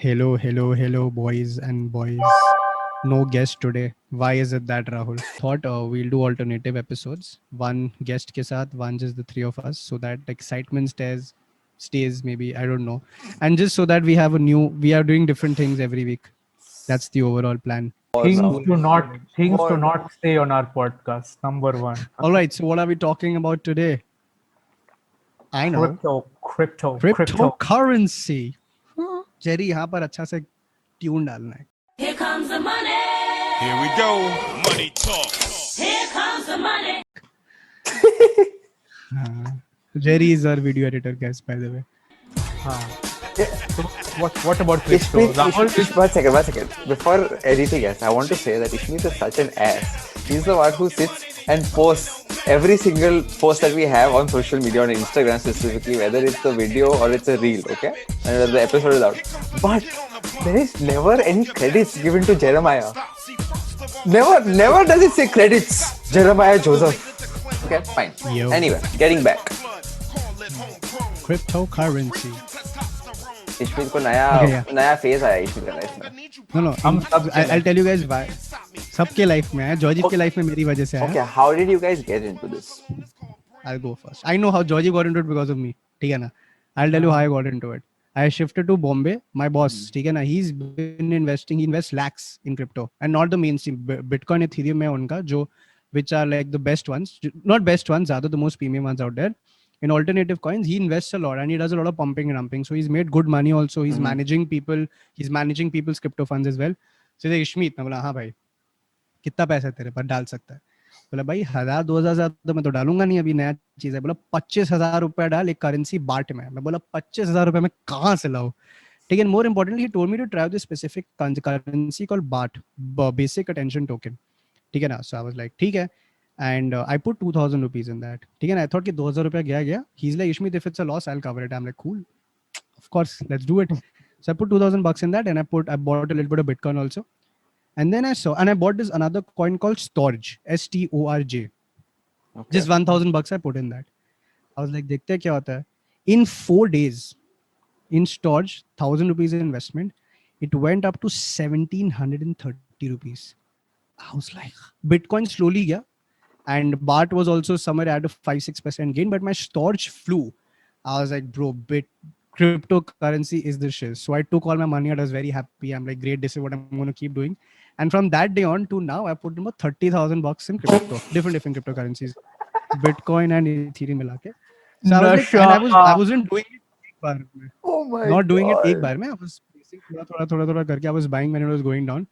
Hello, boys and boys. No guest today. Why is it that, Rahul? Thought we'll do alternative episodes. One guest ke saath, one just the three of us, so that the excitement stays maybe, I don't know. And just so that we are doing different things every week. That's the overall plan. More Things now. do not things do More. not stay on our podcast. Number one, All right, so what are we talking about today? I know. crypto. Cryptocurrency. Jerry यहाँ पर अच्छा से tune डालना है. Here comes the money. Here we go. Money talk. Here comes the money. Jerry is our video editor, guys, by the way. So what about crypto? Ishmeet, one second. Before anything else, I want to say that Ishmeet is such an ass. He's the one who sits and posts every single post that we have on social media, on Instagram specifically, whether it's a video or it's a reel, okay? And the episode is out. But there is never any credits given to Jeremiah. Never does it say credits, Jeremiah Joseph. Okay, fine. Yo. Anyway, getting back. Cryptocurrency. Ishmeet को Okay, yeah. नया phase आया Ishmeet का life में. No. I'll tell you guys why. सबके life में आया. Georgy के life में मेरी वजह से आया. Okay, how did you guys get into this? I'll go first. I know how Georgie got into it because of me. ठीक है ना? I'll tell you how I got into it. I shifted to Bombay. My boss, ठीक है ना? He's been investing. He invests lakhs in crypto and not the mainstream. Bitcoin, Ethereum में उनका जो which are like the best ones, not best ones, rather the most premium ones out there. In alternative coins, he invests a lot and he does a lot of pumping and dumping. So he's made good money also. He's managing people. He's managing people's crypto funds as well. So he's like, Ishmeet, मैं बोला हाँ भाई, कितना पैसा तेरे पर डाल सकता है? बोला भाई 1000-2000 ज्यादा मैं तो डालूंगा नहीं, अभी नया चीज है. बोला 25,000 रुपया डाल एक करेंसी बाट में. मैं बोला 25,000 रुपया मैं कहाँ से लाऊं? ठीक है. More importantly, he told me to try this specific currency called BAT, Basic Attention Token. ठीक है ना? So I was like, ठीक है. And I put 2,000 rupees in that. ठीक है ना? I thought कि 2,000 रुपया गया. He's like, Ishmeet, if it's a loss, I'll cover it. I'm like, cool. Of course, let's do it. So I put 2,000 bucks in that and I bought a little bit of Bitcoin also. And then I bought this another coin called Storj, STORJ. Okay. Just 1,000 bucks I put in that. I was like, देखते हैं क्या होता है. In 4 days, in Storj, 1,000 rupees investment, it went up to 1,730 rupees. I was like, Bitcoin slowly gaya. And BAT was also somewhere at a 5-6% gain, but my Storj flew. I was like, bro, cryptocurrency is the shit. So I took all my money. I was very happy. I'm like, great, this is what I'm going to keep doing. And from that day on to now, I put about 30,000 bucks in crypto, different cryptocurrencies, Bitcoin and Ethereum मिला के. So I was like, and I wasn't doing it एक बार में. Oh my Not doing it God. एक बार में. I was placing थोड़ा करके. I was buying when it was going down.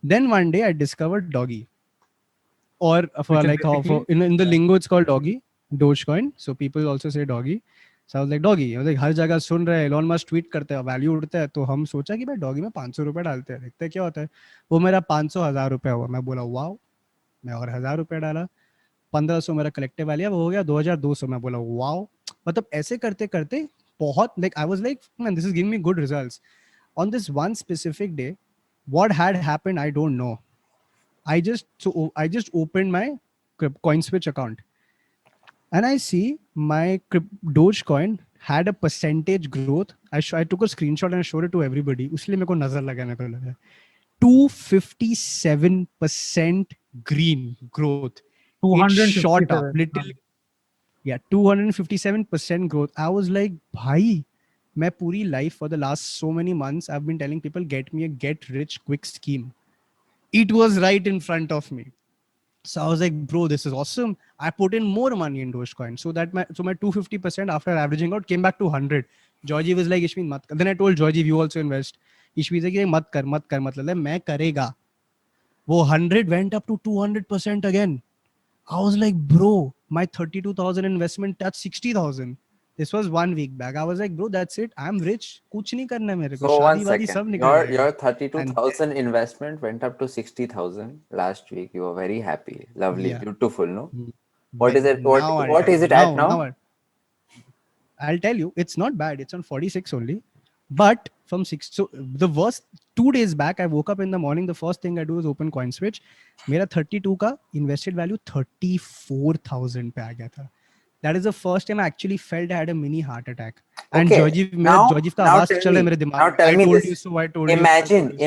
Then one day I discovered Doggy. Or for like in the lingo it's called Doggy, Dogecoin. So people also say Doggy. So I was like, Doggy. I was like, हर जगह सुन रहे हैं, Elon Musk tweet करते हैं, value उड़ता है, तो हम सोचा कि भाई Doggy में 500 रुपए डालते हैं, देखते हैं क्या होता है. वो मेरा 500,000 रुपया हुआ. मैं बोला वाओ. मैं और 1,000 रुपया डाला. 1,500 मेरा कलेक्टिव वैल्यू वो हो गया 2,200. मैं बोला वाओ. मतलब ऐसे करते करते बहुत like I was like, man, this is giving me good results. On this one specific day, what had happened, I don't know. I just opened my CoinSwitch account and I see my Dogecoin had a percentage growth. I took a screenshot and I showed it to everybody. उसलिए मेरे को नजर लगा, 257% green growth. It shot up literally. Yeah, 257% growth. I was like, bhai, मैं पूरी life for the last so many months I've been telling people, get me a get rich quick scheme. It was right in front of me. So I was like, bro, this is awesome. I put in more money in Dogecoin so that my 250% after averaging out came back to 100. Georgie was like, Ishmeet, mat kar. Then I told Georgie, you also invest. Ishmeet was like, mat kar. मतलब मैं करेगा. वो 100 went up to 200% again. I was like, bro, my 32,000 investment touched 60,000. This was 1 week back. I was like, bro, that's it. I'm rich. कुछ नहीं करना मेरे को. So one शादी वादी सब second, निकल जाएगा. your 32,000 investment went up to 60,000 last week. You were very happy, lovely, Yeah. beautiful, no? What is it? What is it at now? I'll tell you, it's not bad. It's on 46 only. But from 6, so the worst 2 days back, I woke up in the morning. The first thing I do is open CoinSwitch. मेरा 32 का invested value 34,000 पे आ गया था. That is the first time I actually felt I had a mini heart attack. And Okay, Georgie, मेरा now Georgie का now आवाज tell चल रहा है me, मेरे दिमाग now में. tell I me told this. you so. I told you.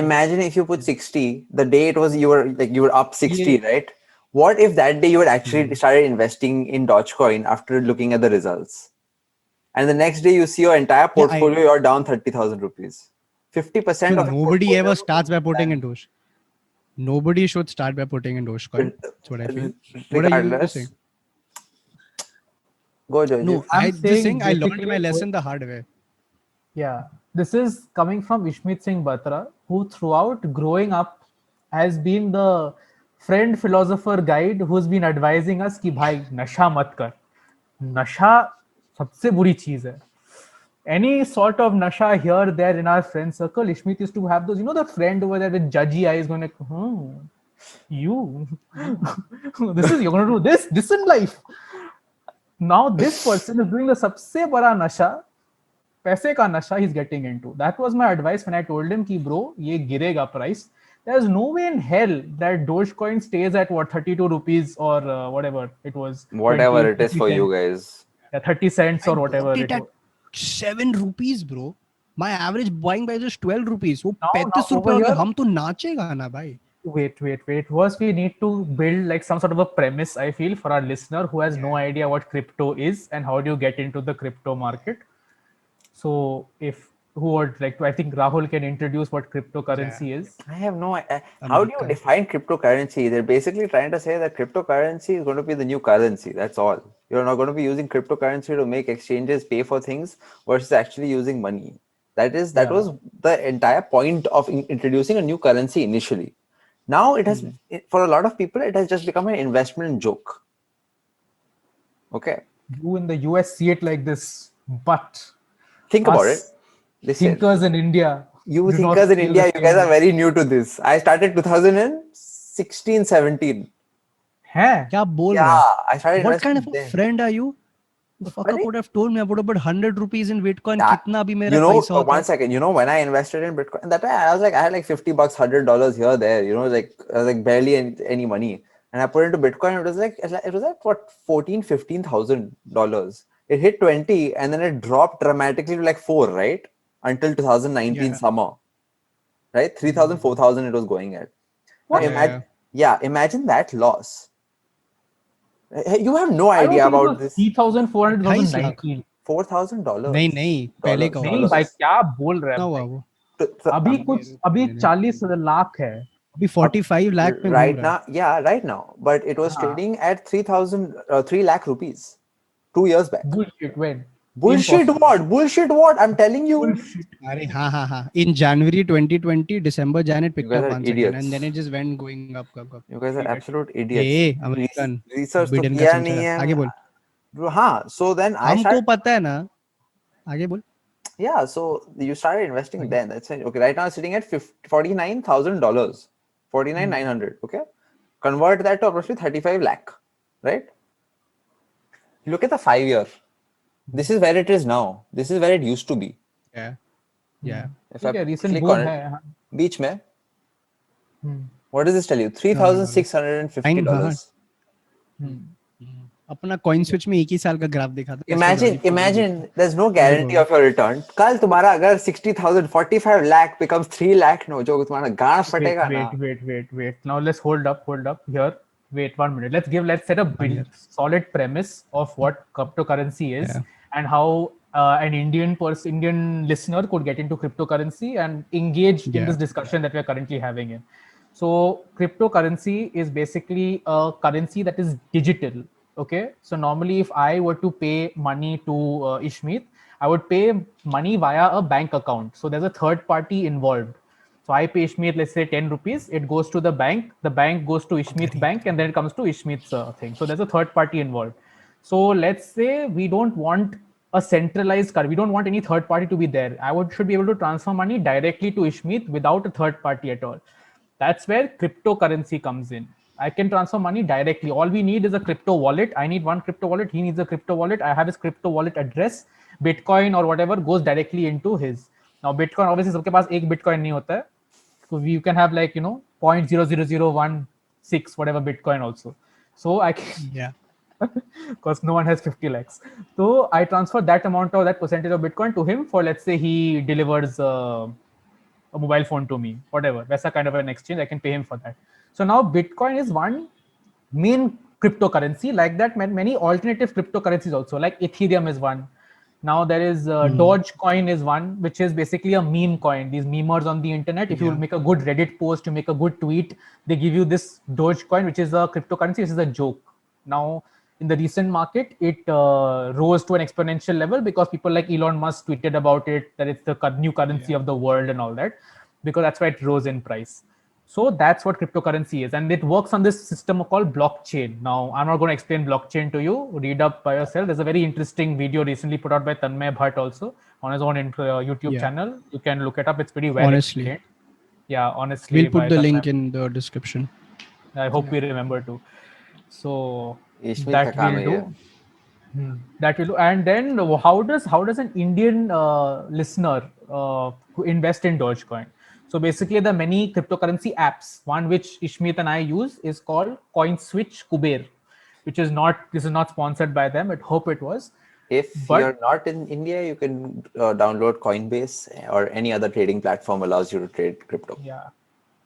Imagine if you put 60, the day it was you were like you were up 60, Yeah. right? What if that day you had actually started investing in Dogecoin after looking at the results? And the next day you see your entire Yeah, portfolio, you're down 30,000 rupees. 50% so of your nobody portfolio ever starts by putting is in Doge. Nobody should start by putting in Dogecoin. That's what I feel. What are you saying? regardless. Go, Joji. No, I'm I just saying saying I learned my basically lesson the hard way. Yeah, this is coming from Ishmeet Singh Batra, who throughout growing up has been the friend philosopher guide who's been advising us कि भाई नशा मत कर, नशा सबसे बुरी चीज है. Any sort of nasha here, there in our friend circle, Ishmeet used to have those, you know, the friend over there with judgy eyes going like, you, you're going to do this in life. Now this person is doing the सबसे बड़ा नशा, पैसे का नशा he's getting into. That was my advice when I told him कि bro ये गिरेगा price. There's no way in hell that Dogecoin stays at what 32 rupees or whatever it was, Whatever 20 it is 30 for you cents. guys. Yeah, 30 cents I or whatever bought it it at was. 7 rupees, bro. My average buying price is 12 rupees. वो Now 35 over रुपए हो गए. here, हम तो नाचेगा ना भाई. wait. First, we need to build like some sort of a premise, I feel, for our listener who has no idea what crypto is and how do you get into the crypto market. So, if who would like to, I think Rahul can introduce what cryptocurrency is. I have no idea. How do you America. define cryptocurrency? They're basically trying to say that cryptocurrency is going to be the new currency. That's all. You're not going to be using cryptocurrency to make exchanges pay for things versus actually using money. That was the entire point of introducing a new currency initially. Now it has, for a lot of people, it has just become an investment joke. Okay. You in the US see it like this, but Think about it. us Listen. thinkers in India, You do thinkers not in feel India, the you guys same are way. very new to this. I started 2016, 17. हैं? क्या बोल रहा Yeah, है? I started What kind investing of a then. friend are you? The fucker Funny. could have told me I would have put 100 rupees in Bitcoin. Yeah. कितना भी मेरा You know, पैसा होता one है. second. You know, when I invested in Bitcoin, that time I was like, I had like $50, $100 here, there. You know, like I was like barely any money, and I put into Bitcoin. It was like what $15,000-$15,000. It hit 20, and then it dropped dramatically to like 4, right? Until 2019 Yeah. summer, right? 3,000, 4,000 it was going at. Now What? imagine that loss. You have no I don't idea think it about was this. 3,400, 28 lakh. 2019. $4,000. नहीं पहले का नहीं भाई क्या बोल रहा कितना है हुआ भाई? वो? अभी 40 लाख है. अभी 45 लाख पे घूम Right रहा है. now, yeah, right now. But it was trading at 3 lakh rupees 2 years back. Bullshit. When? Bullshit Impossible. what? Bullshit what? I'm telling you. Bullshit. अरे हाँ. In January 2020, December, Jan, it picked You guys up are once again, idiots. and then it just went going up. You guys are absolute idiots. A American Research तो Biden का किया चमचा नहीं है. आगे बोल. है. हाँ, so then I हमको started. पता है ना. आगे बोल. Yeah, so you started investing then. That's it. Okay, right now it's sitting at $49,000. 49,900. Okay, convert that to approximately 35 lakh. Right? Look at the 5 year. This is where it is now. This is where it used to be. Yeah. If I ठीक है, recent click boom on it, है. beach में, what does this tell you? $3,650. अपना coin switch में एक ही साल का graph देखा था. Imagine there's no guarantee of your return. कल तुम्हारा अगर 60,000, 45 lakh becomes 3 lakh, no, जो तुम्हारा गांड फटेगा ना. Wait. Now let's hold up here. Wait 1 minute. Let's set a solid premise of what cryptocurrency is and how an Indian listener could get into cryptocurrency and engage in this discussion that we're currently having in. So cryptocurrency is basically a currency that is digital. Okay, so normally if I were to pay money to Ishmeet, I would pay money via a bank account. So there's a third party involved. So I pay Ishmeet, let's say 10 rupees, it goes to the bank goes to Ishmeet's bank, and then it comes to Ishmeet's thing. So there's a third party involved. So let's say we don't want a centralized card. We don't want any third party to be there. Should be able to transfer money directly to Ishmeet without a third party at all. That's where cryptocurrency comes in. I can transfer money directly. All we need is a crypto wallet. I need one crypto wallet. He needs a crypto wallet. I have his crypto wallet address. Bitcoin or whatever goes directly into his. Now, Bitcoin, obviously, सबके पास एक Bitcoin नहीं होता है. So you can have like, 0.00016 whatever Bitcoin also. So I can, because no one has 50 lakhs. So I transfer that amount or that percentage of Bitcoin to him for, let's say, he delivers a mobile phone to me, whatever. That's a kind of an exchange. I can pay him for that. So now Bitcoin is one main cryptocurrency. Like that, many alternative cryptocurrencies also, like Ethereum is one. Now there is Dogecoin is one, which is basically a meme coin. These memers on the internet, if you make a good Reddit post, you make a good tweet, they give you this Dogecoin, which is a cryptocurrency, which is a joke. Now, in the recent market, it rose to an exponential level because people like Elon Musk tweeted about it, that it's the new currency of the world and all that, because that's why it rose in price. So that's what cryptocurrency is, and it works on this system called blockchain. Now, I'm not going to explain blockchain to you. Read up by yourself. There's a very interesting video recently put out by Tanmay Bhatt also on his own YouTube channel. You can look it up. It's pretty well Honestly. explained. Yeah, honestly. We'll put by the Tanmay. link in the description. I hope we remember to. So Ishmeet that ka kaam will hai ye. do. That will do. And then how does an Indian listener who invest in Dogecoin? So basically, there are many cryptocurrency apps. One which Ishmeet and I use is called CoinSwitch Kuber, which is not. This is not sponsored by them. I hope it was. If you're not in India, you can download Coinbase or any other trading platform allows you to trade crypto. Yeah.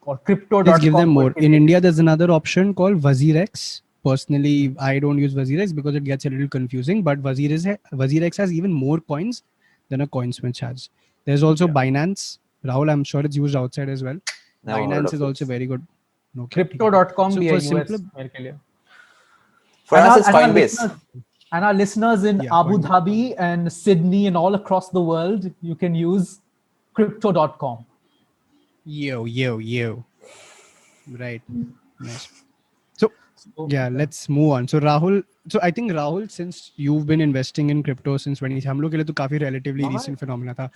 Or crypto.com. Let's give them more. In India, there's another option called WazirX. Personally, I don't use WazirX because it gets a little confusing. But WazirX has even more coins than a CoinSwitch has. There's also Binance. Rahul, I'm sure it's used outside as well. Never heard Binance of is also this. very good. Okay. Crypto.com So bhi for hai simpler, US मेरे के लिए. For us, it's Coinbase. And our listeners in Abu Coinbase. Dhabi and Sydney and all across the world, you can use crypto.com. Yo. Right. Nice. So let's move on. So Rahul, I think Rahul, since you've been investing in crypto since 20, हम लोग के लिए तो काफी relatively recent phenomena था.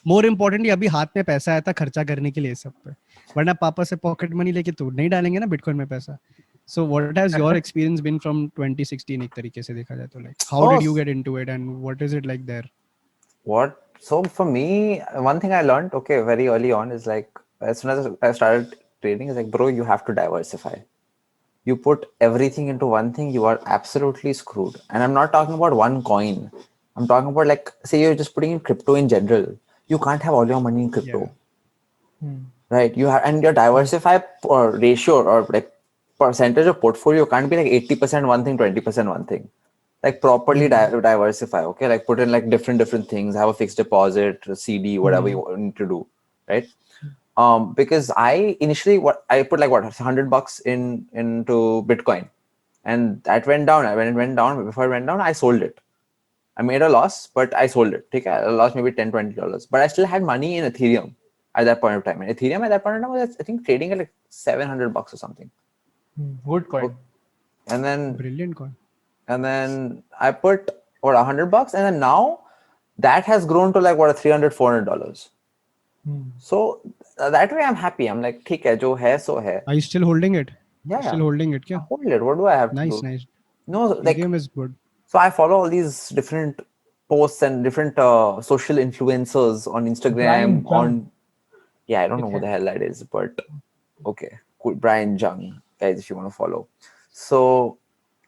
More importantly, अभी हाथ में पैसा आया था खर्चा करने के लिए सब पे. वरना पापा से पॉकेट मनी लेके तो नहीं डालेंगे ना बिटकॉइन में पैसा. So what has your experience been from 2016 एक तरीके से देखा जाए तो, like how did you get into it and what is it like there? So for me, one thing I learned, very early on is like, as soon as I started trading, is like, bro, you have to diversify. You put everything into one thing, you are absolutely screwed. And I'm not talking about one coin. I'm talking about, like, say you're just putting in crypto in general. You can't have all your money in crypto. Right? You have, and your diversify or ratio or like percentage of portfolio can't be like 80% one thing, 20% one thing. Like properly diversify, okay? Like put in like different things, have a fixed deposit, a CD, whatever you need to do, right? Because I initially put like $100 into Bitcoin, and that went down. When it went down, before it went down, I sold it. I made a loss, but I sold it. Okay, I lost maybe $10-20, but I still had money in Ethereum at that point of time. And Ethereum at that point of time was, I think, trading at like $700 or something. Good coin. And then Brilliant coin. And then I put $100, and then now that has grown to like $300-400. So that way I'm happy. I'm like, ठीक है, जो है सो है. Are you still holding it? Yeah. Still holding it, I kya? hold it. What do I have to do? Nice. No, like Ethereum is good. so I follow all these different posts and different social influencers on Instagram. I don't know who the hell that is, but okay, cool. Brian Jung, guys, if you want to follow. So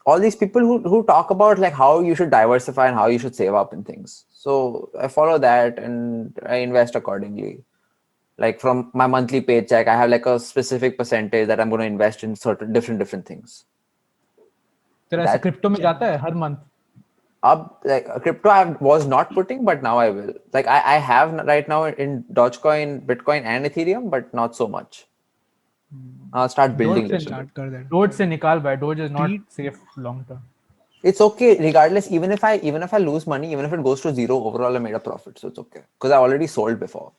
all these people who talk about like how you should diversify and how you should save up and things. So I follow that and I invest accordingly. Like from my monthly paycheck, I have like a specific percentage that I'm going to invest in certain different things. तेरा ऐसे crypto में जाता है हर month? Like crypto I was not putting, but now I will. Like I have right now in Dogecoin, Bitcoin and Ethereum, but not so much. I'll start building it. Doge से निकाल भाई. Doge is not safe long term. It's okay regardless. Even if I lose money, even if it goes to zero, overall I made a profit, so it's okay because I already sold before.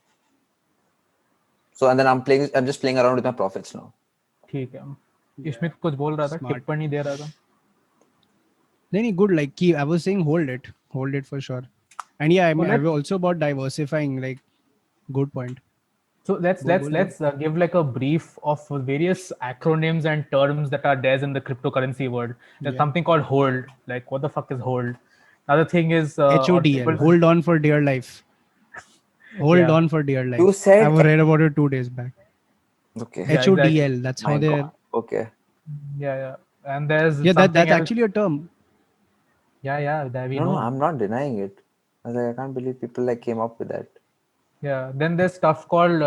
So and then I'm just playing around with my profits now. ठीक है. इसमें कुछ बोल रहा था, टिप्पणी दे रहा था. नहीं, good. Like I was saying, hold it for sure. And yeah, I'm also about diversifying. Like, good point. So let's give like a brief of various acronyms and terms that are there in the cryptocurrency world. There's something called hold. Like, what the fuck is hold? Another thing is HODL. Hold on for dear life. Hold on for dear life. You said I read about it 2 days back. Okay. HODL. Exactly. That's how they're. Okay. Yeah. And there's Yeah, something that's else. actually a term. Yeah, that we No, know. I'm not denying it. I was like, I can't believe people like came up with that. Yeah, then there's stuff called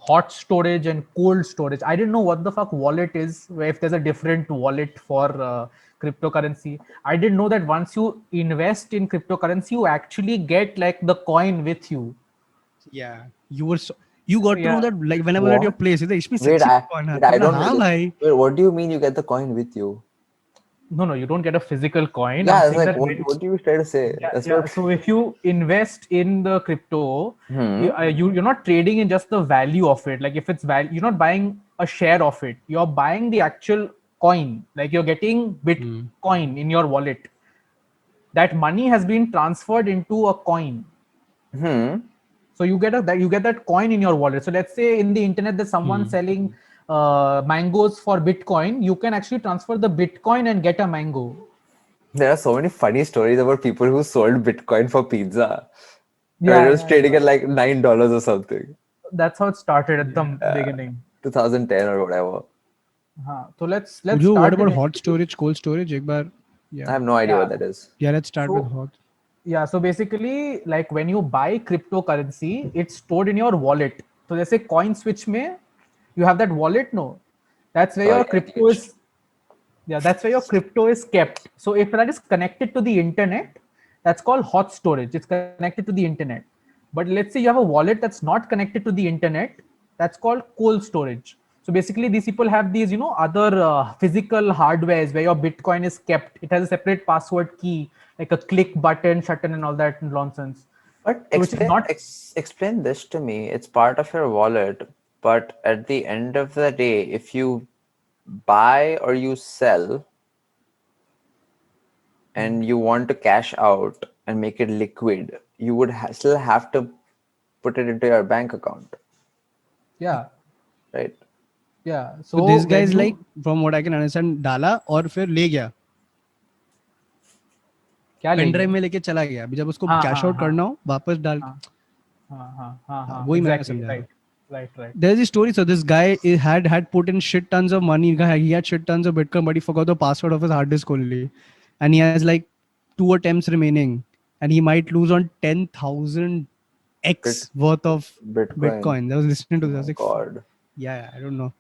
hot storage and cold storage. I didn't know what the fuck wallet is, where if there's a different wallet for cryptocurrency. I didn't know that once you invest in cryptocurrency, you actually get like the coin with you. Yeah, you got to know Yeah. that like whenever at your What? place, इसमें Wait, सच्ची I में कौन है? wait, I बोला don't हाँ भाई. wait, what do you mean you get the coin with you? No, you don't get a physical coin. I'm Yeah, it's saying like that what do you try to say? That's yeah. what So if you invest in the crypto, Hmm. you're not trading in just the value of it. Like if it's value, you're not buying a share of it. You're buying the actual coin. Like you're getting Bitcoin in your wallet. That money has been transferred into a coin. Hmm. So you get that coin in your wallet. So let's say in the internet there's someone selling mangoes for Bitcoin. You can actually transfer the Bitcoin and get a mango. There are so many funny stories about people who sold Bitcoin for pizza. And it was Yeah. trading at like $9 or something. That's how it started at the beginning. 2010 or whatever. So let's जो what start about with hot storage, cold storage? एक बार. I Yeah, have no idea yeah. what that is. yeah. Let's start with So hot. so basically, like when you buy cryptocurrency, it's stored in your wallet. So let's say coin switch mein, you have that wallet. No, that's where your Sorry, I crypto glitched. is. Yeah, that's where your crypto is kept. So if that is connected to the internet, that's called hot storage. It's connected to the internet. But let's say you have a wallet that's not connected to the internet, that's called cold storage. So basically, these people have these, other physical hardwares where your Bitcoin is kept. It has a separate password key, like a click button, shutton, and all that nonsense. But So which is not. explain this to me. It's part of your wallet, but at the end of the day, if you buy or you sell and you want to cash out and make it liquid, you would still have to put it into your bank account, Yeah, right? yeah. So So this guy when is like, you from what I can understand, डाला और फिर ले गया. क्या ले pen drive गया? में लेके चला गया. अभी जब उसको हाँ कैश हाँ आउट हाँ करना हो, वापस डाल. हाँ हाँ, हाँ वही मैंने exactly समझा. right. There's a story. So this guy had put in shit tons of money. He had shit tons of Bitcoin, but he forgot the password of his hard disk only, and he has like 2 attempts remaining, and he might lose on 10,000 Bit x worth of Bitcoin. Bitcoin. I was listening to Oh this. I was my like, God. yeah, I don't know.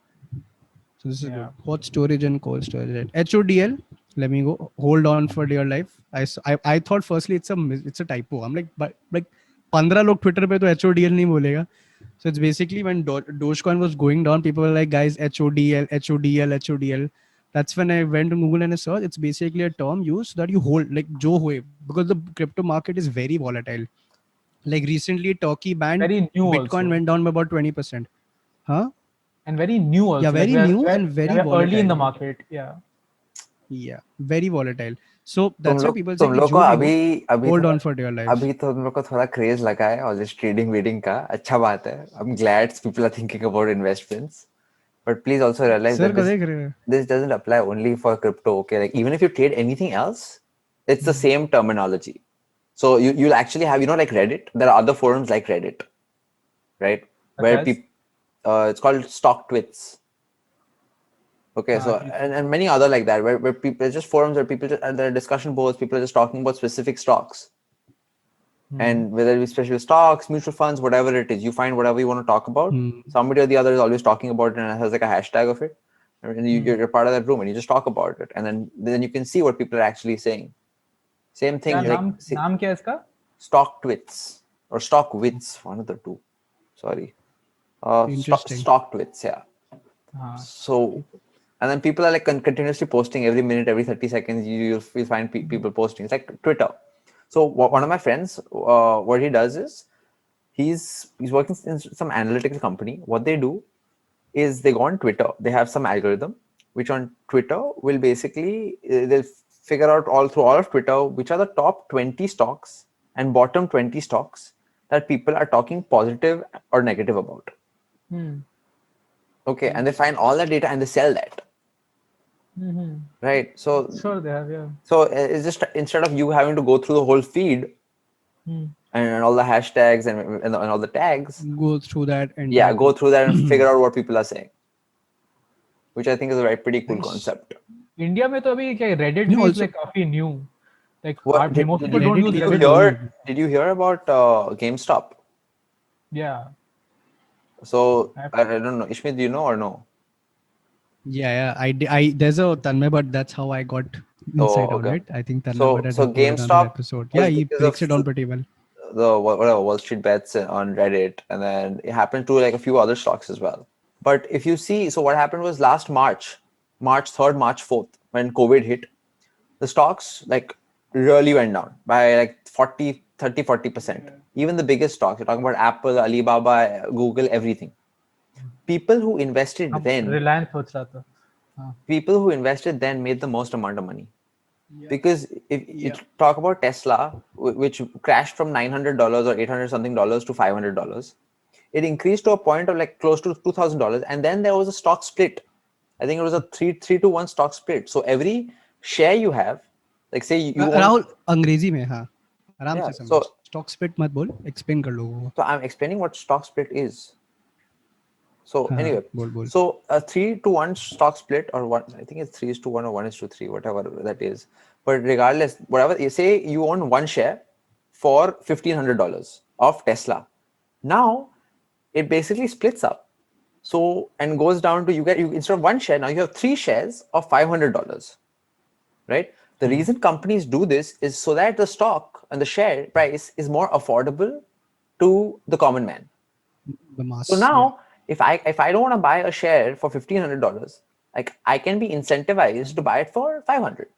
So this is Yeah. good. Hot storage and cold storage. Right? HODL. Let me go. Hold on for dear life. I thought firstly it's a typo. I'm like, but like 15 लोग Twitter पे तो HODL नहीं बोलेगा. So it's basically when Dogecoin was going down, people were like, guys, HODL, HODL, HODL. That's when I went to Google and I searched. It's basically a term used that you hold, like Jo Hoye, because the crypto market is very volatile. Like recently, Turkey banned Very new Bitcoin, also. went down by about 20%. Huh? And very new Yeah, also. Like very new and very we're early in the volatile. market. Yeah. Yeah, very volatile. So तुम that's why लोग people say तुम कि लोग को जो भी अभी हो, अभी hold थोड़ा on for dear life. अभी तो तुम लोग को थोड़ा क्रेज लगा है और जस्ट ट्रेडिंग वीडिंग का अच्छा बात है. I'm glad people are thinking about investments, but please also realize Sir that को देख रहे हैं. this doesn't apply only for crypto. Okay, like even if you trade anything else, it's the same terminology. So you'll actually have, like Reddit. There are other forums like Reddit, right? Such Where as people it's called StockTwits. Okay, so and many other like that where people, it's just forums where people just, and there are discussion boards, people are just talking about specific stocks. And whether it be special stocks, mutual funds, whatever it is, you find whatever you want to talk about. Somebody or the other is always talking about it and has like a hashtag of it. And you're part of that room and you just talk about it. And then you can see what people are actually saying. Same thing, क्या like नाम क्या है इसका? StockTwits or StockWits, one of the two. Sorry. Interesting. StockTwits, yeah. हाँ. So, and then people are like continuously posting every minute, every 30 seconds. You'll find people posting. It's like Twitter. So one of my friends, what he does is he's working in some analytics company. What they do is they go on Twitter. They have some algorithm which on Twitter will basically they'll figure out all of Twitter which are the top 20 stocks and bottom 20 stocks that people are talking positive or negative about. Okay, and they find all that data and they sell that. Right. So Sure, they have. Yeah. so it's just instead of you having to go through the whole feed and all the hashtags and all the tags, Go through that and yeah, go through that and figure out what people are saying, which I think is a pretty cool Nice. concept. India में तो अभी क्या Reddit No, भी is also- like काफी new. Like What most people don't Reddit use did you Reddit. Reddit hear? Did you hear about GameStop? Yeah. So I- I don't know. Ishmi, do you know or no? Yeah, I there's a Tanmay, but that's how I got Oh, inside out, okay. right? I think Tanmay but So had so reported on that GameStop episode. Yeah, was he because breaks it down of pretty well. the whatever Wall Street bets on Reddit, and then it happened to like a few other stocks as well. But if you see, so what happened was last March, March 3rd, March 4th, when COVID hit, the stocks like really went down by like 40%. Even the biggest stocks, you're talking about Apple, Alibaba, Google, everything. People who invested हम then, Reliance सोच रहा था. हाँ. people who invested then made the most amount of money. Because if you talk about Tesla, which crashed from $900 or 800 something dollars to $500, it increased to a point of like close to $2,000, and then there was a stock split. I think it was a 3-to-1 stock split. So every share you have, like say you own, Rahul अंग्रेजी में हाँ आराम yeah. से समझ So stock split मत बोल explain कर लोगों को I'm explaining what stock split is. So हाँ anyway, बोल so a 3-to-1 stock split, or one, I think it's 3:1 or 1:3, whatever that is. But regardless, whatever you say, you own one share for $1,500 of Tesla. Now it basically splits up. So and goes down to you instead of one share, now you have 3 shares of $500. Right? The reason companies do this is so that the stock and the share price is more affordable to the common man. the mass So now, if I don't want to buy a share for $1,500, like I can be incentivized to buy it for 500,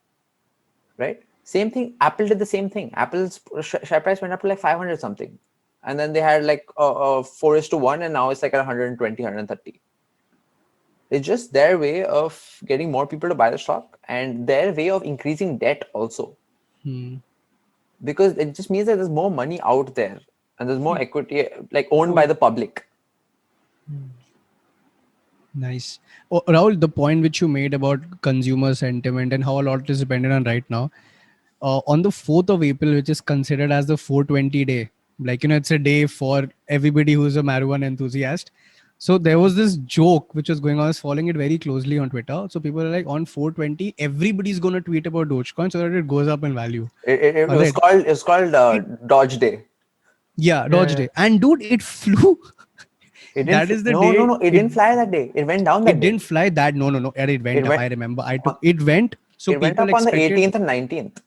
right? Same thing. Apple did the same thing. Apple's share price went up to like 500 something, and then they had like a 4:1, and now it's like at 120, 130. It's just their way of getting more people to buy the stock and their way of increasing debt also, because it just means that there's more money out there and there's more equity like owned by the public. Nice. Oh, Rahul, the point which you made about consumer sentiment and how a lot is dependent on right now. On the 4th of April, which is considered as the 420 day, like, it's a day for everybody who's a marijuana enthusiast. So there was this joke which was going on. I was following it very closely on Twitter. So people are like, on 420, everybody's going to tweet about Dogecoin so that it goes up in value. It All was right. called Dodge Day. Yeah, Dodge Yeah. Day. And dude, it flew. It didn't. That is the No, no, day. no. It didn't fly that day. It went down that It day. didn't fly that. No. It went It up. went. I remember. On, It went. So it went people up on the expected 18th and 19th.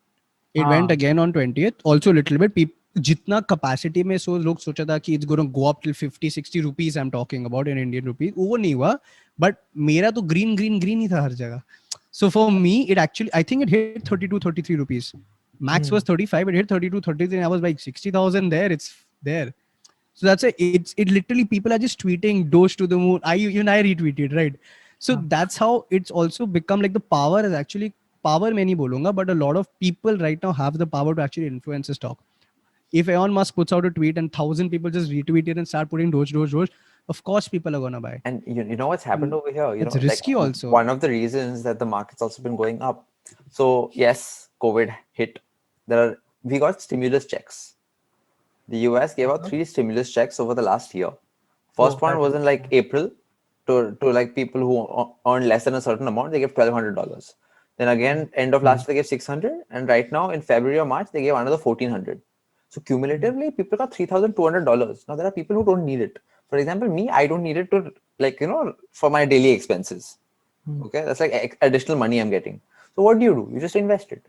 it went again on 20th. Also a little bit. जितना capacity में लोग सोचा था कि it's going to go up till 50-60 rupees I'm talking about in Indian rupees. वो नहीं हुआ. But मेरा तो green ही था हर जगह. So for me, it actually, I think it hit 32-33 rupees. Max was 35. It hit 32-33. And I was like 60,000 there. It's there. So that's it literally people are just tweeting Doge to the moon. I retweeted, right? So that's how it's also become like the power is actually power मैं नहीं बोलूंगा, but a lot of people right now have the power to actually influence the stock. If Elon Musk puts out a tweet and 1,000 people just retweet it and start putting Doge, of course people are gonna buy. And you know what's happened over here? You It's know, like risky also. one of the reasons that the market's also been going up. So yes, COVID hit. We got stimulus checks. The US gave out 3 stimulus checks over the last year. First one was in like April to like people who earn less than a certain amount. They gave $1,200. Then again, end of last year they gave 600, and right now in February or March they gave another 1,400. So cumulatively, people got $3,200. Now there are people who don't need it. For example, me, I don't need it to for my daily expenses. Okay, that's like additional money I'm getting. So what do? You just invest it.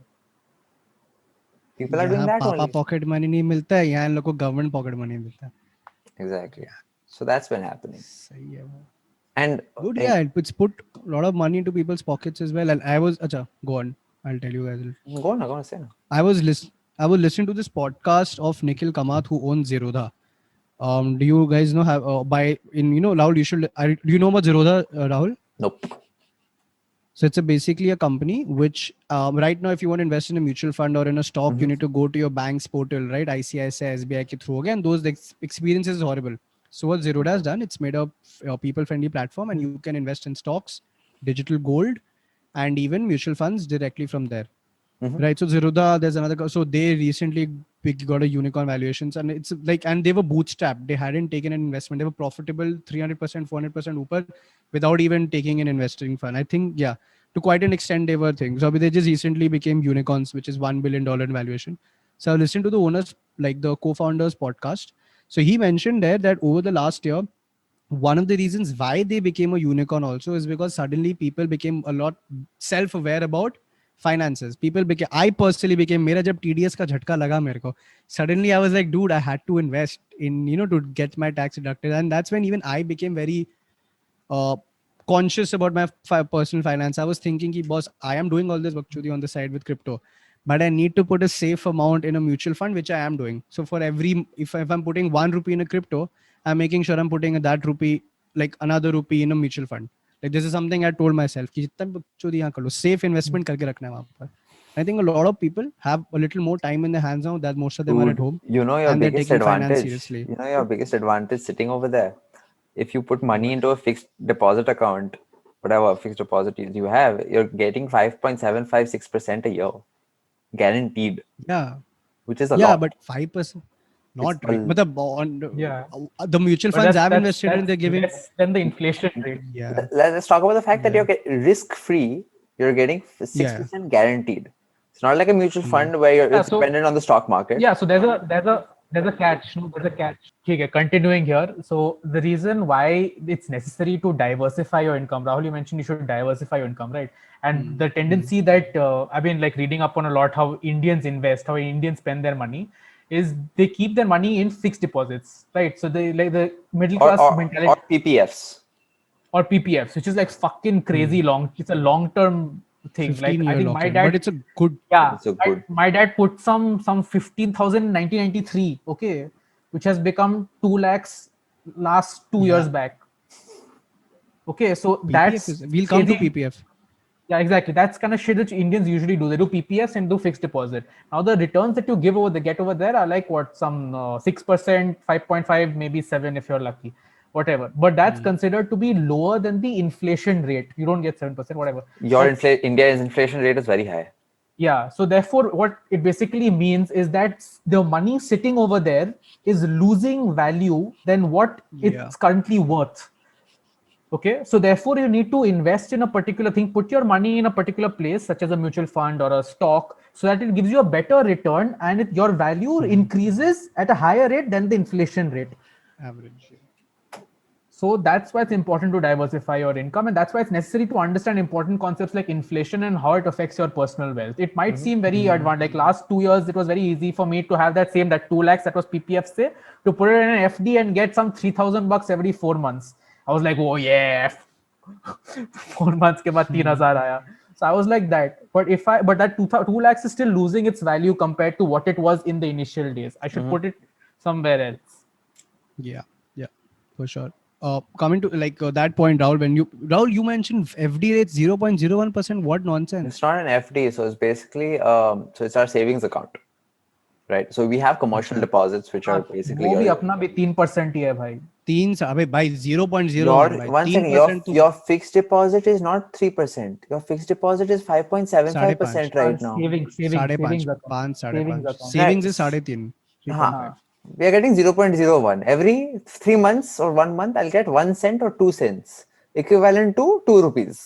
People are doing यहाँ that पापा only. Pocket money नहीं मिलता है, यहाँ इन लोगों को government pocket money मिलता है. Exactly. So that's been happening. सही है वो. And Good, yeah, it's put a lot of money into people's pockets as well. And I was, acha, go on. I'll tell you guys. go on, say no. I was listening to this podcast of Nikhil Kamath who owns Zerodha. Do you guys know Rahul? Do you know about Zerodha, Rahul? Nope. So it's basically a company which right now, if you want to invest in a mutual fund or in a stock, you need to go to your bank's portal, right? ICICI, SBI ke through again. Those experiences is horrible. So what Zerodha has done, it's made a people-friendly platform, and you can invest in stocks, digital gold, and even mutual funds directly from there. Right. So Zerodha, there's another. So they recently got a unicorn valuations, and it's like, and they were bootstrapped. They hadn't taken an investment. They were profitable 300%, 400% upar without even taking an investing fund. I think, yeah. to quite an extent they were things. So they just recently became unicorns, which is $1 billion in valuation. So I listened to the owners, like the co-founders podcast. So he mentioned there that over the last year, one of the reasons why they became a unicorn also is because suddenly people became a lot self-aware about finances. People became, I personally became, मेरा जब TDS का झटका लगा मेरे को, suddenly I was like, dude, I had to invest in, to get my tax deducted. And that's when even I became very uh, conscious about my personal finance. I was thinking, ki, boss, I am doing all this bakchudi on the side with crypto, but I need to put a safe amount in a mutual fund, which I am doing. So for every, if I'm putting 1 rupee in a crypto, I'm making sure I'm putting that rupee, like another rupee in a mutual fund. Like this is something I told myself, कि जितना bakchudi यहाँ कर लो, safe investment करके रखना है वहाँ पर. I think a lot of people have a little more time in their hands now that most of them are at Dude, home you know your and they're biggest taking finance advantage. seriously. You know your biggest advantage sitting over there. If you put money into a fixed deposit account, whatever fixed deposit you have, you're getting 5.756% a year, guaranteed, Yeah. which is a Yeah, lot. but 5%, not It's really. a- But the bond, Yeah. the mutual But funds I've invested in, they're giving. less than the inflation rate. Yeah, Let's talk about the fact that Yeah. you're risk free. You're getting 6% guaranteed. It's not like a mutual fund where Yeah, it's so dependent on the stock market. yeah, so there's a catch. No, there's a catch. Okay, continuing here. So the reason why it's necessary to diversify your income, Rahul, you mentioned you should diversify your income, right? And the tendency that I've been like reading up on a lot how Indians invest, how Indians spend their money, is they keep their money in fixed deposits, right? So they like the middle Or, class or, mentality or PPFs. or PPFs, which is like fucking crazy long. It's a long term thing. 15 Like I year think my lock-in, but dad, it's a good. yeah, It's so good. my dad put some 15,000 in 1993, okay, which has become 2 lakhs last 2 years Yeah, back. Okay, so PPF that's is. We'll come to saving. PPF. Yeah, exactly. That's kind of shit that Indians usually do. They do PPS and do fixed deposit. Now the returns that you give over, they get over there are like what, some 6%, 5.5, maybe 7 if you're lucky, whatever. But that's considered to be lower than the inflation rate. You don't get 7%, whatever. India's inflation rate is very high. Yeah. So therefore, what it basically means is that the money sitting over there is losing value than what Yeah. it's currently worth. Okay, so therefore you need to invest in a particular thing, put your money in a particular place, such as a mutual fund or a stock, so that it gives you a better return and your value increases at a higher rate than the inflation rate. Average. So that's why it's important to diversify your income, and that's why it's necessary to understand important concepts like inflation and how it affects your personal wealth. It might seem very advanced. Like last 2 years, it was very easy for me to have that 2 lakhs that was PPF say to put it in an FD and get some $3,000 every 4 months. I was like, oh yeah, 4 months ke baad 3,000 aaya. So I was like that. But that 2 lakhs is still losing its value compared to what it was in the initial days. I should put it somewhere else. Yeah, for sure. Coming to like that point, Rahul, you mentioned FD rate 0.01%. What nonsense? It's not an FD, so it's basically so it's our savings account, right? So we have commercial deposits, which are basically वो भी your, अपना भी 3% ही है भाई. 3 अबे भाई 0.01 your भाई one second, 3% तो your fixed deposit is not 3%. Your fixed deposit is 5.75% right now. Savings साढ़े पाँच account. पाँच साढ़े Savings पाँच account. savings is Right. 3.5 Huh. 3.5 We are getting 0.01 every 3 months or 1 month. I'll get 1 cent or 2 cents, equivalent to 2 rupees.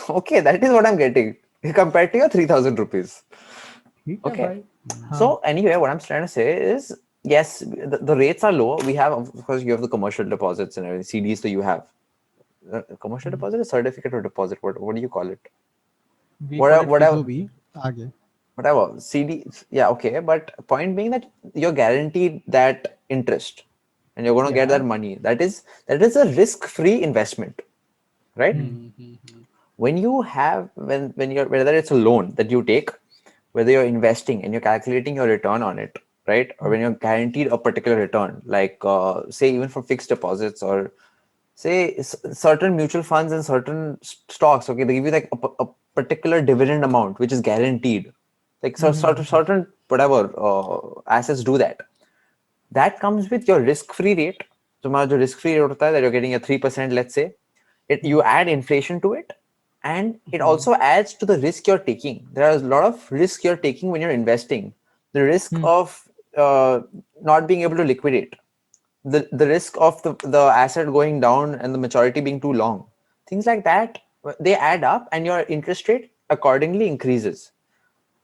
Okay, that is what I'm getting compared to your 3,000 rupees. Okay. So anyway, what I'm trying to say is, yes, the rates are lower. We have, of course, you have the commercial deposits and everything, CDs that you have. Commercial deposit is certificate of deposit. What do you call it? Whatever. जो भी आगे Whatever. CD. Yeah, okay. But point being that you're guaranteed that interest and you're going to get that money. That is a risk-free investment, right? When you have when you're, whether it's a loan that you take, whether you're investing and you're calculating your return on it, right? Or when you're guaranteed a particular return, like say even for fixed deposits or say certain mutual funds and certain stocks, okay, they give you like a particular dividend amount which is guaranteed. Like certain whatever assets do that. That comes with your risk-free rate. So जो risk-free rate होता है that you're getting a 3%, let's say, you add inflation to it, and it also adds to the risk you're taking. There are a lot of risk you're taking when you're investing. The risk of not being able to liquidate, the risk of the asset going down and the maturity being too long, things like that they add up, and your interest rate accordingly increases.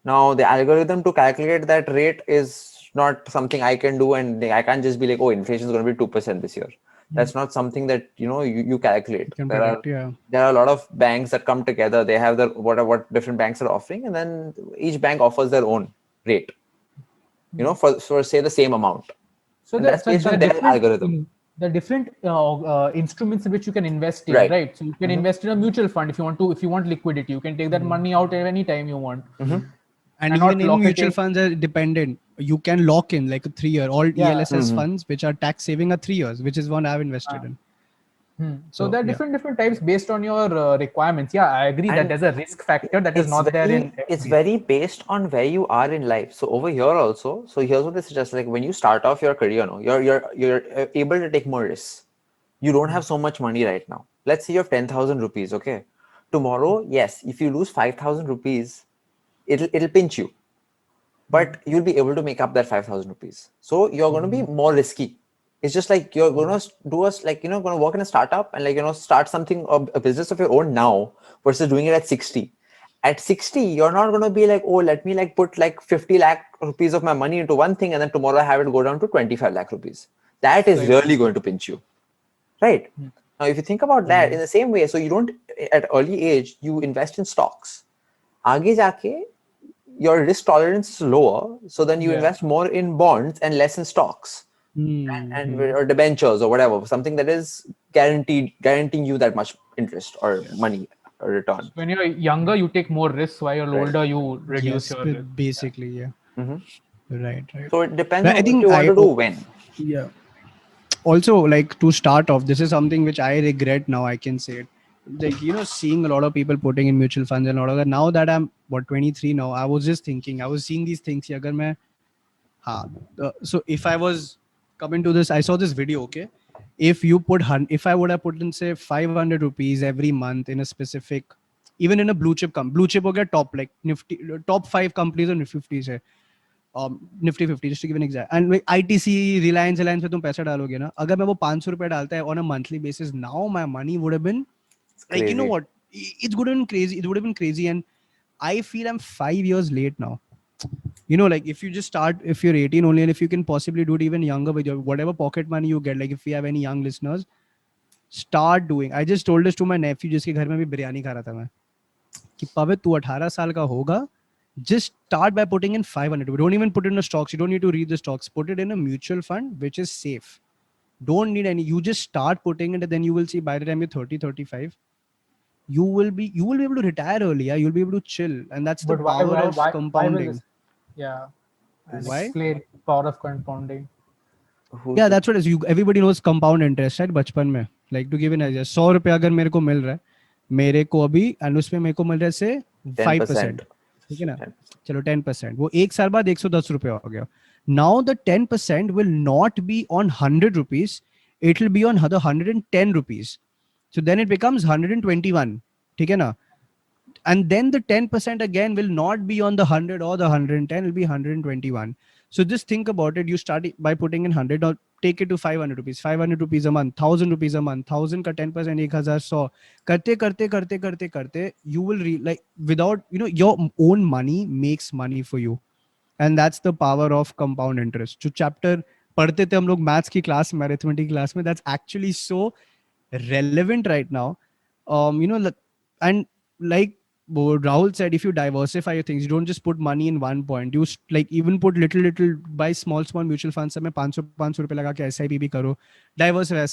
Now, the algorithm to calculate that rate is not something I can do, and I can't just be like, oh, inflation is going to be 2% this year. That's not something that you calculate. Can There predict, yeah. are a lot of banks that come together. They have their what different banks are offering, and then each bank offers their own rate. For say the same amount, So and that's based on their algorithm. the different instruments in which you can invest in, Right. right? So you can invest in a mutual fund if you want liquidity. You can take that money out at any time you want. And And not even in lock it mutual in. funds are dependent. You can lock in like a 3 year. All Yeah. ELSS funds which are tax saving are 3 years, which is one I've invested in. So there are yeah. different types based on your requirements. Yeah, I agree that And there's a risk factor that is not there in it's FDs. very based on where you are in life. So over here also, so here's what they suggest: like when you start off your career, no, you're able to take more risks. You don't have so much money right now. Let's say you have 10,000 rupees. Okay, tomorrow, yes, if you lose 5,000 rupees, it'll pinch you, but you'll be able to make up that 5,000 rupees. So you're going to be more risky. It's just like you're going to do us like going to work in a startup and start something, a business of your own now versus doing it at 60. At 60, you're not going to be like, oh, let me like put like 50 lakh rupees of my money into one thing and then tomorrow I have it go down to 25 lakh rupees. That is really going to pinch you, right? Now, if you think about that in the same way, so you don't at early age you invest in stocks. Aage jaake, your risk tolerance is lower, so then you invest more in bonds and less in stocks and or debentures or whatever, something that is guaranteeing you that much interest or money or return. When you're younger, you take more risks. While you're Right. older, you reduce Yes, your risk. basically, yeah. Right. So it depends But on I what think you want to do when. Yeah. Also, like to start off, this is something which I regret now. I can say it. Like seeing a lot of people putting in mutual funds and all of that. Now that I'm 23 now, I was just thinking. I was seeing these things. Agar main, so if I was coming to this, I saw this video. Okay, if you put if I would have put in say 500 rupees every month in a specific, even in a blue chip ho gaya top like Nifty top 5 companies on Nifty 50 से. Nifty 50 just to give an example, and like ITC Reliance पे तुम पैसा डालोगे ना, अगर मैं वो 500 रुपए डालता है on a monthly basis, now my money would have been like Crazy. what, it would have been crazy, and I feel I'm 5 years late now. Like if you just start, if you're 18 only, and if you can possibly do it even younger with your whatever pocket money you get, like if we have any young listeners, start doing. I just told this to my nephew जिसके घर में भी बिरयानी खा रहा था मैं, कि पवित्र तू 18 साल का होगा, just start by putting in 500. Don't even put it in the stocks. You don't need to read the stocks. Put it in a mutual fund, which is safe. Don't need any. You just start putting it, and then you will see by the time you're 30, 35, you will be able to retire early. Yeah? You'll be able to chill. And that's the But power of why will compounding. this? Yeah. And Why? explain power of compounding. Yeah, that's what it is. Everybody knows compound interest, right? बचपन में. Like to give an idea, 100 रुपया अगर मेरे को मिल रहा है, मेरे को अभी and उसमें मेरे को मिल रहा है से 5%. ठीक है ना? चलो 10%. वो एक साल बाद 110 रुपया हो गया. Now the 10% will not be on 100 rupees. It will be on the 110 rupees. So then it becomes 121. ठीक है ना? And then the 10% again will not be on the 100 or the 110, it will be 121. So just think about it. You start by putting in 100 or take it to 500 rupees, 500 rupees a month, 1000 rupees a month, 1000 ka 10%, 1000, 100. Karte, you will like without, your own money makes money for you. And that's the power of compound interest. जो chapter पढ़ते थे हम लोग maths की class में, arithmetic class में, that's actually so relevant right now. And like Rahul said, if you diversify your things, you don't just put money in one point. You like even put little buy small mutual funds. में 500 रुपए लगा के SIP भी करो. Diversify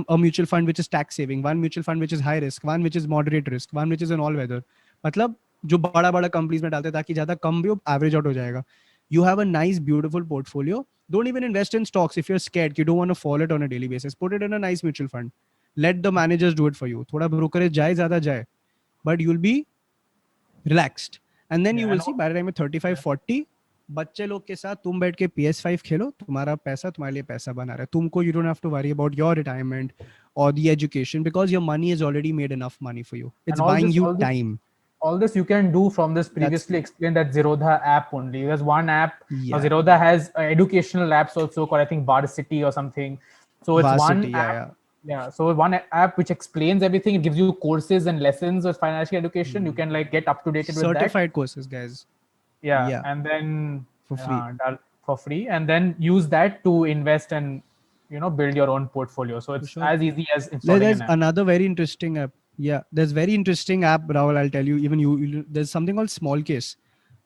a mutual fund which is tax saving, one mutual fund which is high risk, one which is moderate risk, one which is an all weather. मतलब जो बड़ा companies में डालते ताकि ज्यादा कम भी हो, एवरेज आउट हो जाएगा. You have a nice beautiful portfolio. Don't even invest in stocks if you're scared, you don't want to follow it on a daily basis. Put it in a nice mutual fund. Let the managers do it for you. थोड़ा brokerage जाए ज़्यादा जाए, but you'll be relaxed. And then you will see by the time you're 35, 40, बच्चे लोग के साथ तुम बैठ के PS5 खेलो, तुम्हारा पैसा तुम्हारे लिए पैसा बना रहा है. तुमको you don't have to worry about your retirement or the education because your money has already made enough money for you. It's buying you time. All this you can do from this previously explained that Zerodha app only. There's one app. Yeah. Zerodha has educational apps also called I think Varsity or something. So it's Varsity, one app Yeah, so one app which explains everything, it gives you courses and lessons of financial education. You can like get up to date with that. Certified courses, guys. Yeah, Yeah, and then for free. for free, and then use that to invest and build your own portfolio. So For it's sure. as easy as installing There's an app. another very interesting app. Yeah, there's very interesting app, Rahul. I'll tell you. Even there's something called Small Case.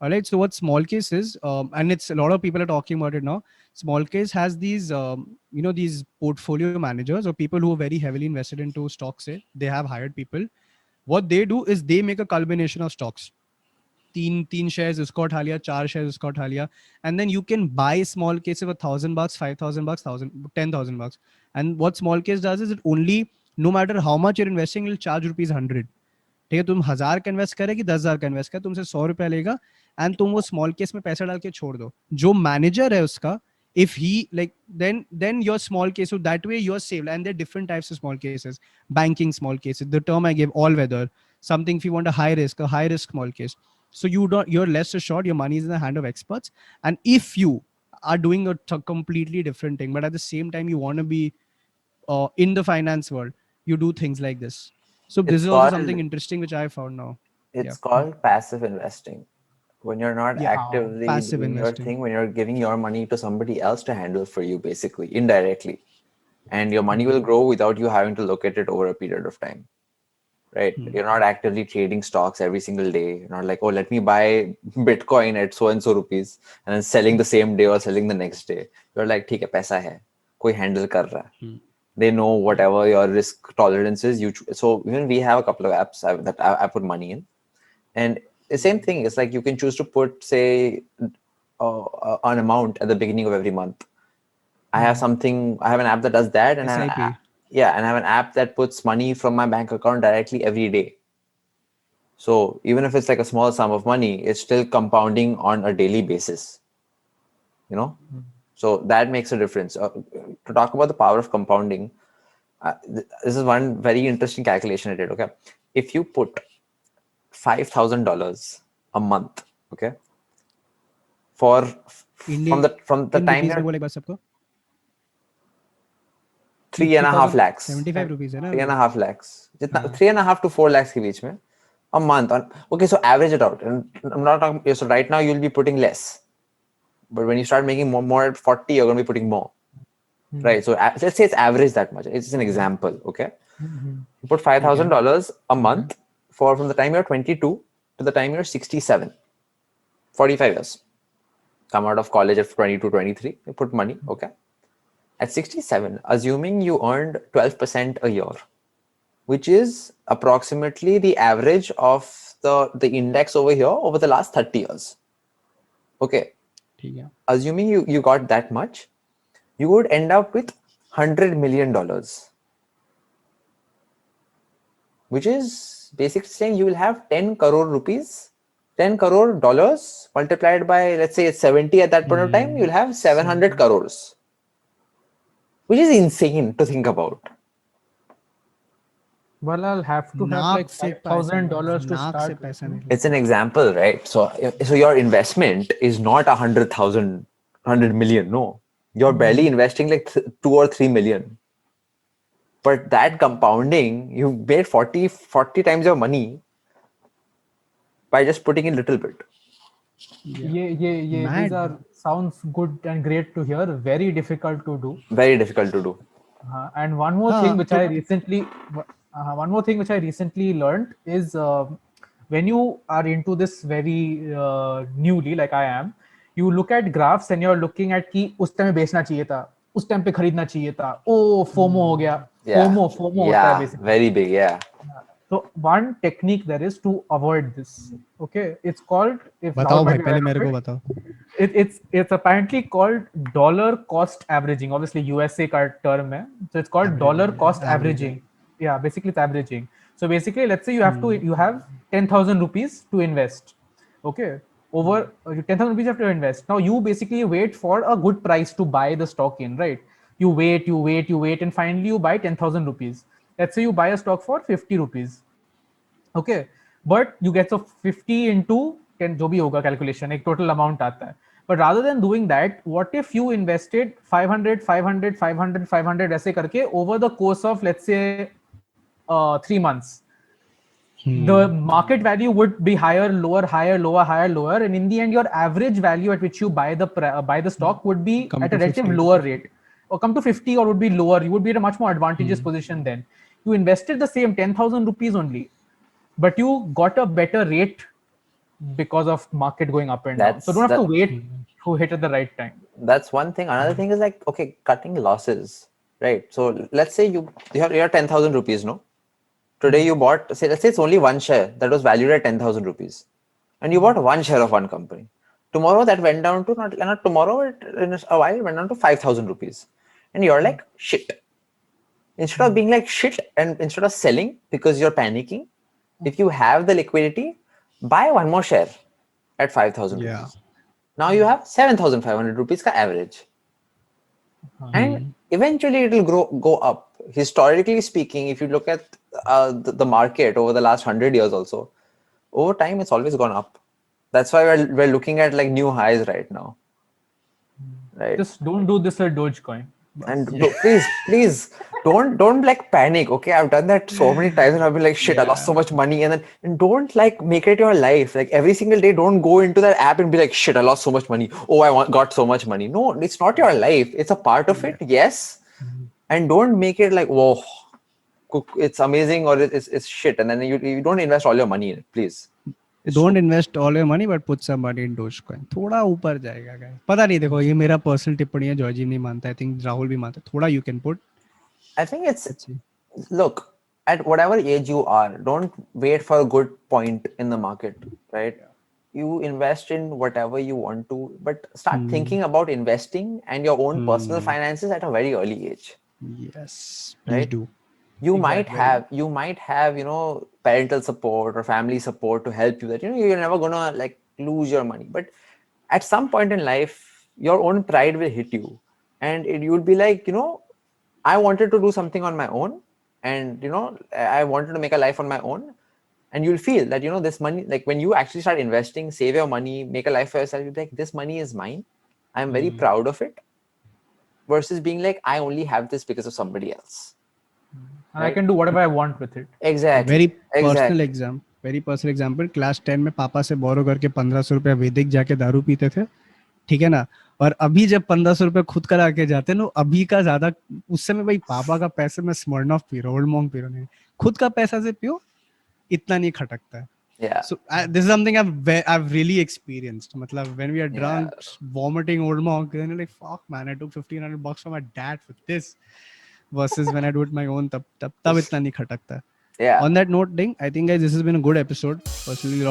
All right. So what Small Case is, and it's a lot of people are talking about it now. Small Case has these, these portfolio managers or people who are very heavily invested into stocks. Say they have hired people. What they do is they make a culmination of stocks. तीन shares इसको उठा लिया, 4 shares इसको उठा लिया, and then you can buy small case of $1,000, $5,000, 10,000 bucks. And what small case does is it only, no matter how much you're investing, it will charge ₹100. ठीक है, तुम 1000 का इन्वेस्ट करे कि 10,000 का इन्वेस्ट करे, तुमसे 100 रुपया लेगा एंड तुम वो स्मॉल केस में पैसा डाल के छोड़ दो. जो मैनेजर है उसका, if he like then your small case, so that way you're saved. And there are different types of small cases. Banking small cases, the term I gave, all weather, something if you want a high risk small case. So you're less assured, your money is in the hand of experts. And if you are doing a completely different thing, but at the same time you want to be in the finance world, you do things like this. So this It's is also called something interesting which I found now. Yeah. it's called passive investing. When you're not Yeah. actively Passive doing your investing. thing, when you're giving your money to somebody else to handle for you, basically, indirectly. And your money will grow without you having to look at it over a period of time. Right? You're not actively trading stocks every single day. You're not like, oh, let me buy Bitcoin at so and so rupees and then selling the same day or selling the next day. You're like, ठीक है, पैसा है, कोई handle कर रहा है. They know whatever your risk tolerance is. So even we have a couple of apps that I put money in, and the same thing is like you can choose to put, say, an amount at the beginning of every month. I have an app that does that, and SIP. I have an app that puts money from my bank account directly every day. So even if it's like a small sum of money, it's still compounding on a daily basis. So that makes a difference. To talk about the power of compounding, this is one very interesting calculation I did. Okay, if you put $5,000 a month, okay, from the in time rupees में you're बोले एक बार सबको. 3.5 lakhs. 75 rupees है ना. 3.5 lakhs. 3.5 to 4 lakhs के बीच में a month. Okay, so average it out. And I'm not talking. So right now you'll be putting less, but when you start making more at 40, you're going to be putting more. Right. So let's say it's average that much. It's an example. Okay. You put $5,000 a month from the time you're 22 to the time you're 67. 45 years. Come out of college at 22, 23. You put money. Okay. At 67, assuming you earned 12% a year, which is approximately the average of the index over here over the last 30 years. Okay. Assuming you got that much, you would end up with $100 million, which is basically saying you will have 10 crore rupees, 10 crore dollars multiplied by, let's say it's 70 at that point of time, you'll have 700 crores, which is insane to think about. Well, I'll have to have like $5,000 to start. It's an example, right? So your investment is not 100,000, 100 million. No, you're barely investing like 2 or 3 million. But that compounding, you made 40 times your money by just putting in little bit. Yeah. These are sounds good and great to hear. Very difficult to do. Very difficult to do. And one more thing which I recently learned is when you are into this very newly, like I am, you look at graphs and you're looking at कि उस time बेचना चाहिए था, उस time पे खरीदना चाहिए था. Oh, FOMO हो गया. FOMO होता है basically. Very big, yeah. So one technique there is to avoid this. Okay, it's called. बताओ भाई, पहले मेरे को बताओ. It's apparently called dollar cost averaging. Obviously USA का term है. So it's called dollar cost averaging. Yeah, basically it's averaging. So basically, let's say you have 10,000 rupees to invest. Okay, over 10,000 rupees you have to invest. Now you basically wait for a good price to buy the stock in, right? You wait, and finally you buy 10,000 rupees. Let's say you buy a stock for 50 rupees. Okay, but you get so 50 into 10 जो भी होगा calculation, एक total amount आता है. But rather than doing that, what if you invested 500, 500, 500, 500 ऐसे करके over the course of, let's say, 3 months? The market value would be higher, lower, higher, lower, higher, lower, and in the end, your average value at which you buy the stock would be Come at to a relative 50. lower rate, or come to 50, or would be lower. You would be in a much more advantageous position then. You invested the same 10,000 rupees only, but you got a better rate because of market going up and down. So don't have to wait to hit at the right time. That's one thing. Another thing is like, okay, cutting losses, right? So let's say you have 10,000 rupees, no? Today you bought, let's say it's only one share that was valued at 10,000 rupees, and you bought one share of one company. Tomorrow that went down to not tomorrow, in a while it went down to 5,000 rupees, and you're like, shit. Instead of being like shit and instead of selling because you're panicking, if you have the liquidity, buy one more share at 5,000 Yeah. rupees. Now you have 7,500 rupees ka average. And eventually it will go up. Historically speaking, if you look at the market over the last 100 years also, over time it's always gone up. That's why we're looking at like new highs right now. Right. Just don't do this with Dogecoin. And please don't like panic. Okay, I've done that so many times and I've been like, shit, I lost so much money. And don't like make it your life. Like every single day, don't go into that app and be like, shit, I lost so much money. Oh, got so much money. No, it's not your life. It's a part of it. Yes. And don't make it like, whoa, it's amazing or it's shit. And then you don't invest all your money in it, please. Don't invest all your money, but put some money in Dogecoin. थोड़ा ऊपर जाएगा guys. पता नहीं, देखो ये मेरा personal टिप्पणी है, जॉर्जी नहीं मानता, I think राहुल भी मानता है. थोड़ा you can put. I think look, at whatever age you are, don't wait for a good point in the market, right? You invest in whatever you want to, but start thinking about investing and your own personal finances at a very early age. Yes, please Right? do. You might have, parental support or family support to help you that, you're never gonna like lose your money. But at some point in life, your own pride will hit you and you'll be like, I wanted to do something on my own and, I wanted to make a life on my own. And you'll feel that, this money, like when you actually start investing, save your money, make a life for yourself, you'll be like, this money is mine. I'm very proud of it. Versus being like, I only have this because of somebody else. And I can do whatever I want with it. Exactly. Very personal example. Class 10 में पापा से बोरो करके 1500 रुपया वैदिक जाके दारू पीते थे, ठीक है ना? और अभी जब 1500 रुपया खुद करा के जाते हैं ना, अभी का ज्यादा, उस समय भाई पापा का पैसे में स्मर्नॉफ पी रहा हूँ, ओल्ड मॉन्क पी रहा हूँ, खुद का पैसा से पियो, इतना नहीं खटकता है. Yeah. So this is something I've really experienced. Matlab, when we are drunk, vomiting old monk, then you're like, fuck man, I took $1,500 from my dad for this. Versus when I do it my own, tab itna nahi khatakta. Yeah. On that note, Ding, I think guys, this has been a good episode. Personally,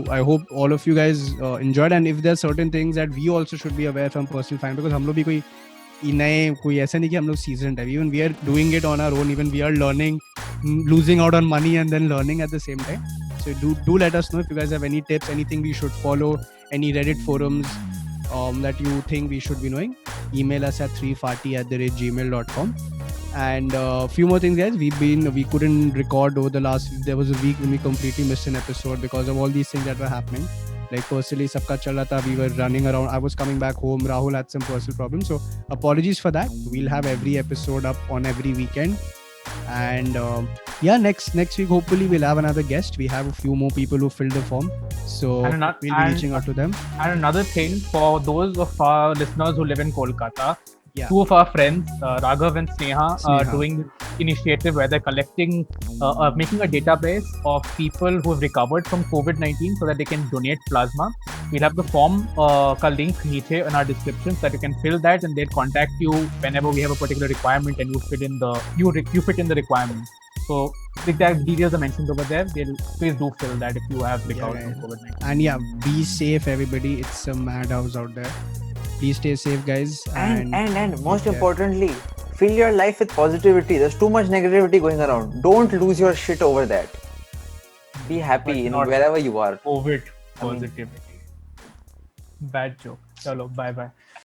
I hope all of you guys enjoyed. And if there are certain things that we also should be aware from personal finance, because हम लोग भी कोई ऐसा नहीं कि हम लोग seasoned है. Even we are doing it on our own. Even we are learning, losing out on money and then learning at the same time. So do let us know if you guys have any tips, anything we should follow, any Reddit forums that you think we should be knowing. Email us at 3farty@gmail.com. And a few more things, guys. We couldn't record over the last. There was a week when we completely missed an episode because of all these things that were happening. Like personally, sabka chal raha tha. We were running around. I was coming back home. Rahul had some personal problems. So apologies for that. We'll have every episode up on every weekend. And next week hopefully we'll have another guest. We have a few more people who filled the form, so we'll be reaching out to them. And another thing, for those of our listeners who live in Kolkata, two of our friends, Raghav and Sneha, are doing initiative where they're collecting, making a database of people who have recovered from COVID-19 so that they can donate plasma. We'll have the form ka link niche in our description so that you can fill that, and they'll contact you whenever we have a particular requirement and you fit in the requirement. So the details are mentioned over there. Please do fill that if you have recovered from COVID-19. And be safe, everybody. It's a madhouse out there. Please stay safe, guys. And most importantly, fill your life with positivity. There's too much negativity going around. Don't lose your shit over that. Be happy in wherever you are. COVID positivity. Bad joke. Chalo, bye.